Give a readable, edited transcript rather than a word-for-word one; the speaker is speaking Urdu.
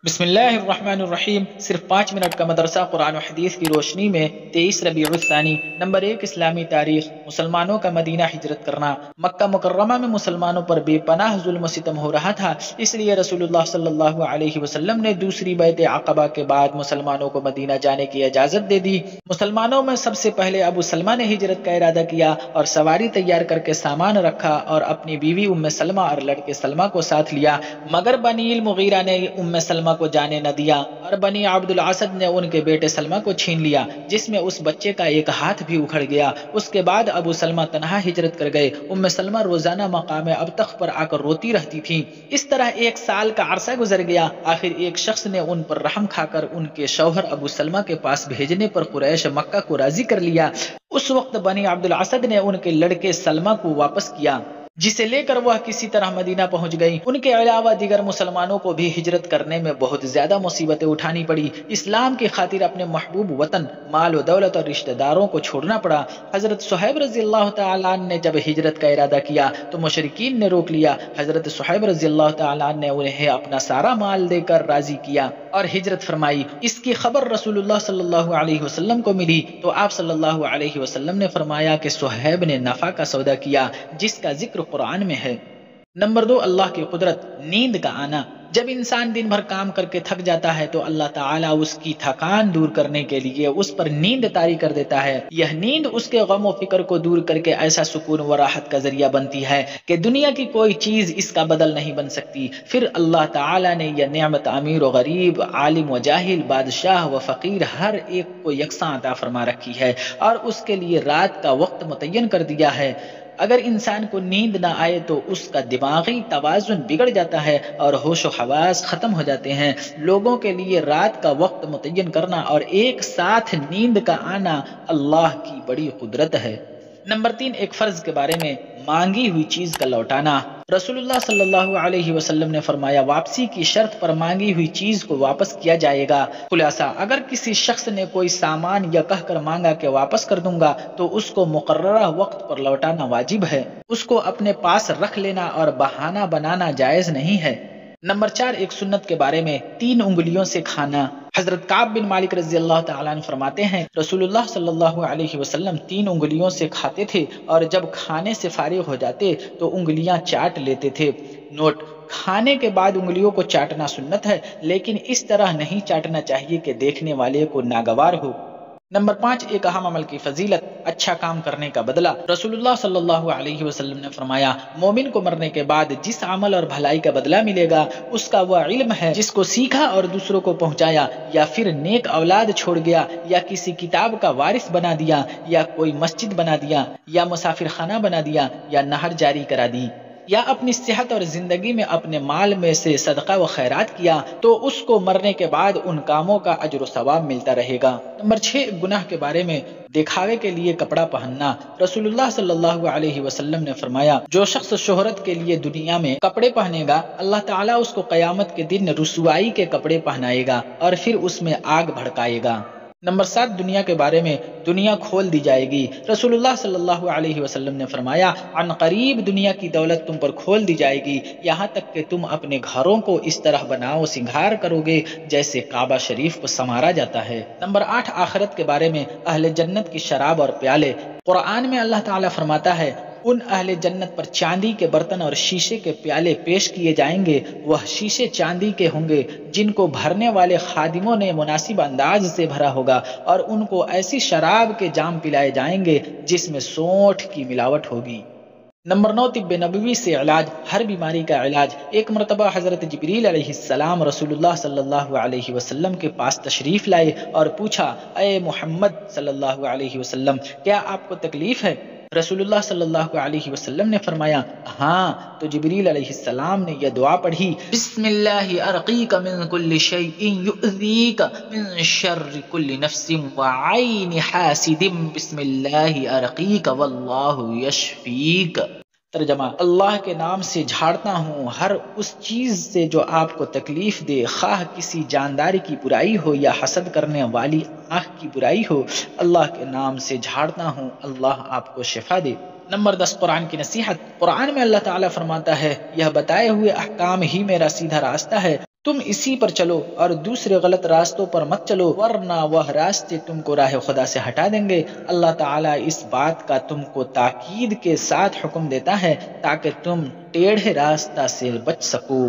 بسم اللہ الرحمن الرحیم۔ صرف 5 منٹ کا مدرسہ قرآن و حدیث کی روشنی میں 23 ربیع الثانی نمبر 1 اسلامی تاریخ مسلمانوں کا مدینہ ہجرت کرنا۔ مکہ مکرمہ میں مسلمانوں پر بے پناہ ظلم و ستم ہو رہا تھا، اس لیے رسول اللہ صلی اللہ علیہ وسلم نے دوسری بیعت عقبہ کے بعد مسلمانوں کو مدینہ جانے کی اجازت دے دی۔ مسلمانوں میں سب سے پہلے ابو سلمہ نے ہجرت کا ارادہ کیا اور سواری تیار کر کے سامان رکھا اور اپنی بیوی ام سلمہ اور لڑکے سلمہ کو ساتھ لیا، مگر بنی المغیرہ نے ام سلمہ کو جانے نہ دیا اور بنی عبد الاسد نے ان کے بیٹے سلمہ کو چھین لیا، جس میں اس بچے کا ایک ہاتھ بھی اکھڑ گیا۔ اس کے بعد ابو سلمہ تنہا ہجرت کر گئے۔ ام سلمہ روزانہ مقام ابتخ پر آ کر روتی رہتی تھی۔ اس طرح 1 سال کا عرصہ گزر گیا۔ آخر ایک شخص نے ان پر رحم کھا کر ان کے شوہر ابو سلمہ کے پاس بھیجنے پر قریش مکہ کو راضی کر لیا۔ اس وقت بنی عبد الاسد نے ان کے لڑکے سلمہ کو واپس کیا، جسے لے کر وہ کسی طرح مدینہ پہنچ گئی۔ ان کے علاوہ دیگر مسلمانوں کو بھی ہجرت کرنے میں بہت زیادہ مصیبتیں اٹھانی پڑی۔ اسلام کی خاطر اپنے محبوب وطن، مال و دولت اور رشتہ داروں کو چھوڑنا پڑا۔ حضرت صہیب رضی اللہ تعالیٰ عنہ نے جب ہجرت کا ارادہ کیا تو مشرکین نے روک لیا۔ حضرت صہیب رضی اللہ تعالیٰ عنہ نے انہیں اپنا سارا مال دے کر راضی کیا اور ہجرت فرمائی۔ اس کی خبر رسول اللہ صلی اللہ علیہ وسلم کو ملی تو آپ صلی اللہ علیہ وسلم نے فرمایا کہ صہیب نے نفع کا سودا کیا، جس کا ذکر قرآن میں ہے۔ نمبر 2 اللہ کی قدرت، نیند کا آنا۔ جب انسان دن بھر کام کر کے تھک جاتا ہے تو اللہ تعالیٰ اس کی تھکان دور کرنے کے لیے اس پر نیند طاری کر دیتا ہے۔ یہ نیند اس کے غم و فکر کو دور کر کے ایسا سکون و راحت کا ذریعہ بنتی ہے کہ دنیا کی کوئی چیز اس کا بدل نہیں بن سکتی۔ پھر اللہ تعالیٰ نے یہ نعمت امیر و غریب، عالم و جاہل، بادشاہ و فقیر ہر ایک کو یکساں عطا فرما رکھی ہے اور اس کے لیے رات کا وقت متعین کر دیا ہے۔ اگر انسان کو نیند نہ آئے تو اس کا دماغی توازن بگڑ جاتا ہے اور ہوش و حواس ختم ہو جاتے ہیں۔ لوگوں کے لیے رات کا وقت متعین کرنا اور ایک ساتھ نیند کا آنا اللہ کی بڑی قدرت ہے۔ نمبر 3 ایک فرض کے بارے میں، مانگی ہوئی چیز کا لوٹانا۔ رسول اللہ صلی اللہ علیہ وسلم نے فرمایا، واپسی کی شرط پر مانگی ہوئی چیز کو واپس کیا جائے گا۔ خلاصہ، اگر کسی شخص نے کوئی سامان یا کہہ کر مانگا کہ واپس کر دوں گا تو اس کو مقررہ وقت پر لوٹانا واجب ہے۔ اس کو اپنے پاس رکھ لینا اور بہانہ بنانا جائز نہیں ہے۔ نمبر 4 ایک سنت کے بارے میں، 3 انگلیوں سے کھانا۔ حضرت کعب بن مالک رضی اللہ تعالیٰ عنہ فرماتے ہیں، رسول اللہ صلی اللہ علیہ وسلم 3 انگلیوں سے کھاتے تھے اور جب کھانے سے فارغ ہو جاتے تو انگلیاں چاٹ لیتے تھے۔ نوٹ: کھانے کے بعد انگلیوں کو چاٹنا سنت ہے، لیکن اس طرح نہیں چاٹنا چاہیے کہ دیکھنے والے کو ناگوار ہو۔ نمبر 5 ایک اہم عمل کی فضیلت، اچھا کام کرنے کا بدلہ۔ رسول اللہ صلی اللہ علیہ وسلم نے فرمایا، مومن کو مرنے کے بعد جس عمل اور بھلائی کا بدلہ ملے گا اس کا وہ علم ہے جس کو سیکھا اور دوسروں کو پہنچایا، یا پھر نیک اولاد چھوڑ گیا، یا کسی کتاب کا وارث بنا دیا، یا کوئی مسجد بنا دیا، یا مسافر خانہ بنا دیا، یا نہر جاری کرا دی، یا اپنی صحت اور زندگی میں اپنے مال میں سے صدقہ و خیرات کیا تو اس کو مرنے کے بعد ان کاموں کا اجر و ثواب ملتا رہے گا۔ نمبر 6 گناہ کے بارے میں، دکھاوے کے لیے کپڑا پہننا۔ رسول اللہ صلی اللہ علیہ وسلم نے فرمایا، جو شخص شہرت کے لیے دنیا میں کپڑے پہنے گا اللہ تعالیٰ اس کو قیامت کے دن رسوائی کے کپڑے پہنائے گا اور پھر اس میں آگ بھڑکائے گا۔ نمبر 7 دنیا کے بارے میں، دنیا کھول دی جائے گی۔ رسول اللہ صلی اللہ علیہ وسلم نے فرمایا، عن قریب دنیا کی دولت تم پر کھول دی جائے گی، یہاں تک کہ تم اپنے گھروں کو اس طرح بناؤ سنگھار کرو گے جیسے کعبہ شریف کو سنوارا جاتا ہے۔ نمبر 8 آخرت کے بارے میں، اہل جنت کی شراب اور پیالے۔ قرآن میں اللہ تعالیٰ فرماتا ہے، ان اہل جنت پر چاندی کے برتن اور شیشے کے پیالے پیش کیے جائیں گے، وہ شیشے چاندی کے ہوں گے جن کو بھرنے والے خادموں نے مناسب انداز سے بھرا ہوگا، اور ان کو ایسی شراب کے جام پلائے جائیں گے جس میں سونٹھ کی ملاوٹ ہوگی۔ نمبر 9 طب نبوی سے علاج، ہر بیماری کا علاج۔ ایک مرتبہ حضرت جبریل علیہ السلام رسول اللہ صلی اللہ علیہ وسلم کے پاس تشریف لائے اور پوچھا، اے محمد صلی اللہ علیہ وسلم، کیا آپ کو تکلیف ہے؟ رسول اللہ صلی اللہ علیہ وسلم نے فرمایا، ہاں۔ تو جبریل علیہ السلام نے یہ دعا پڑھی، بسم اللہ ارقیک من کل شیء یؤذیک من شر کل نفس وعین حاسد، بسم اللہ ارقیک واللہ یشفیک۔ ترجمہ: اللہ کے نام سے جھاڑتا ہوں ہر اس چیز سے جو آپ کو تکلیف دے، خواہ کسی جاندار کی برائی ہو یا حسد کرنے والی آنکھ کی برائی ہو، اللہ کے نام سے جھاڑتا ہوں، اللہ آپ کو شفا دے۔ نمبر 10 قرآن کی نصیحت۔ قرآن میں اللہ تعالیٰ فرماتا ہے، یہ بتائے ہوئے احکام ہی میرا سیدھا راستہ ہے، تم اسی پر چلو اور دوسرے غلط راستوں پر مت چلو، ورنہ وہ راستے تم کو راہ خدا سے ہٹا دیں گے۔ اللہ تعالیٰ اس بات کا تم کو تاکید کے ساتھ حکم دیتا ہے تاکہ تم ٹیڑھے راستہ سے بچ سکو۔